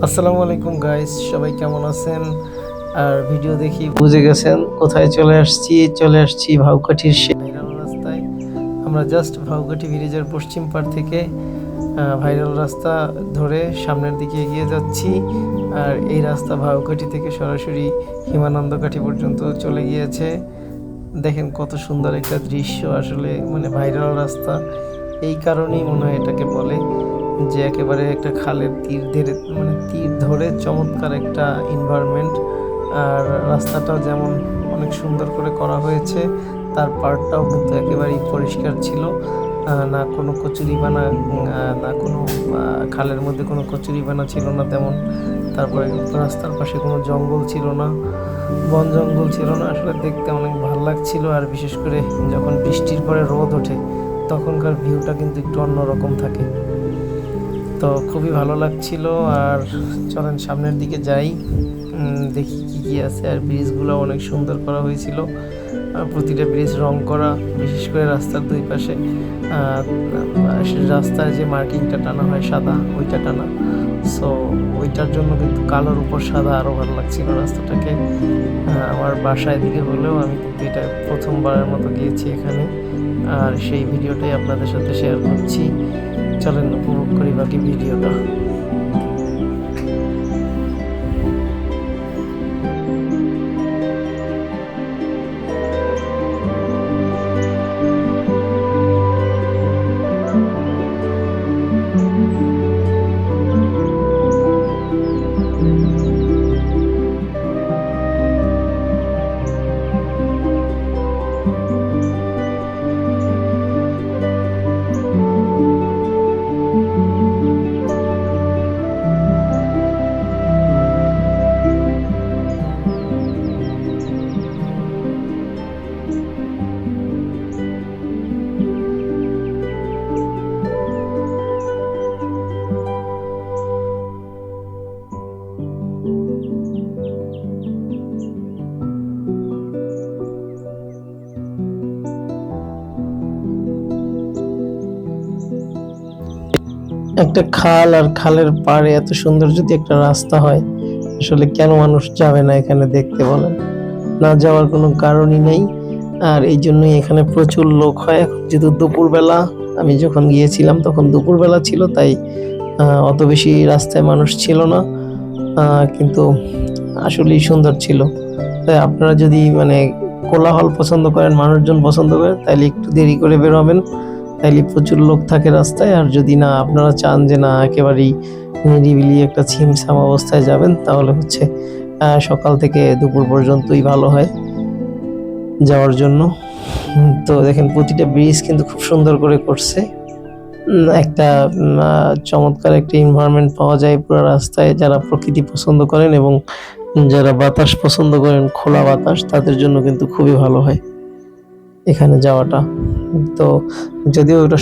আসসালামু আলাইকুম গাইস, সবাই কেমন আছেন? আর ভিডিও দেখি বুঝে গেছেন কোথায় চলে আসছি ভাউকাঠির সেই ভাইরাল রাস্তায়। আমরা জাস্ট ভাউকাঠি ব্রিজের পশ্চিম পাড় থেকে ভাইরাল রাস্তা ধরে সামনের দিকে এগিয়ে যাচ্ছি। আর এই রাস্তা ভাউকাঠি থেকে সরাসরি হিমানন্দকাঠি পর্যন্ত চলে গিয়েছে। দেখেন কত সুন্দর একটা দৃশ্য, আসলে মানে ভাইরাল রাস্তা এই কারণেই মনে হয় এটাকে বলে যে একেবারে একটা খালের তীর ধরে চমৎকার একটা এনভায়রনমেন্ট। আর রাস্তাটাও যেমন অনেক সুন্দর করে করা হয়েছে, তার পাড়টাও কিন্তু একেবারেই পরিষ্কার ছিল। না কোনো কচুরিপানা, না কোনো খালের মধ্যে কোনো কচুরিপানা ছিল না তেমন। তারপরে রাস্তার পাশে কোনো জঙ্গল ছিল না, বন জঙ্গল ছিল না। আসলে দেখতে অনেক ভালো লাগছিল। আর বিশেষ করে যখন বৃষ্টির পরে রোদ ওঠে তখনকার ভিউটা কিন্তু একটু অন্যরকম থাকে। তো খুবই ভালো লাগছিল। আর চলেন সামনের দিকে যাই, দেখি কি কি আছে। আর ব্রিজগুলো অনেক সুন্দর করা হয়েছিল, প্রতিটা ব্রিজ রং করা, বিশেষ করে রাস্তার দুই পাশে রাস্তায় যে মার্কিংটা টানা হয় সাদা, ওইটা টানা। সো ওইটার জন্য কিন্তু কালোর উপর সাদা আরও ভালো লাগছিল রাস্তাটাকে। আমার বাসায় দিকে হলেও আমি কিন্তু এটা প্রথমবারের মতো গিয়েছি এখানে, আর সেই ভিডিওটাই আপনাদের সাথে শেয়ার করছি। চলেন উপভোগ করি বাকি ভিডিওটা। একটা খাল, আর খালের পাড়ে এত সুন্দর যদি একটা রাস্তা হয়, আসলে কেন মানুষ যাবে না এখানে দেখতে বলেন? না যাওয়ার কোনো কারণই নেই। আর এই জন্যই এখানে প্রচুর লোক হয়। এখন যেহেতু দুপুরবেলা, আমি যখন গিয়েছিলাম তখন দুপুরবেলা ছিল, তাই অত বেশি রাস্তায় মানুষ ছিল না। কিন্তু আসলেই সুন্দর ছিল। তাই আপনারা যদি মানে কোলাহল পছন্দ করেন, মানুষজন পছন্দ করেন, তাহলে একটু দেরি করে বের হবেন, তাইলে প্রচুর লোক থাকে রাস্তায়। আর যদি না আপনারা চান যে না একেবারেই নিরিবিলি একটা ছিমছাম অবস্থায় যাবেন, তাহলে হচ্ছে সকাল থেকে দুপুর পর্যন্তই ভালো হয় যাওয়ার জন্য। তো দেখেন প্রতিটা ব্রিজ কিন্তু খুব সুন্দর করে করছে। একটা চমৎকার একটা এনভায়রনমেন্ট পাওয়া যায় পুরো রাস্তায়। যারা প্রকৃতি পছন্দ করেন এবং যারা বাতাস পছন্দ করেন, খোলা বাতাস, তাদের জন্য কিন্তু খুবই ভালো হয় এখানে যাওয়াটা। তো যদিও ওটা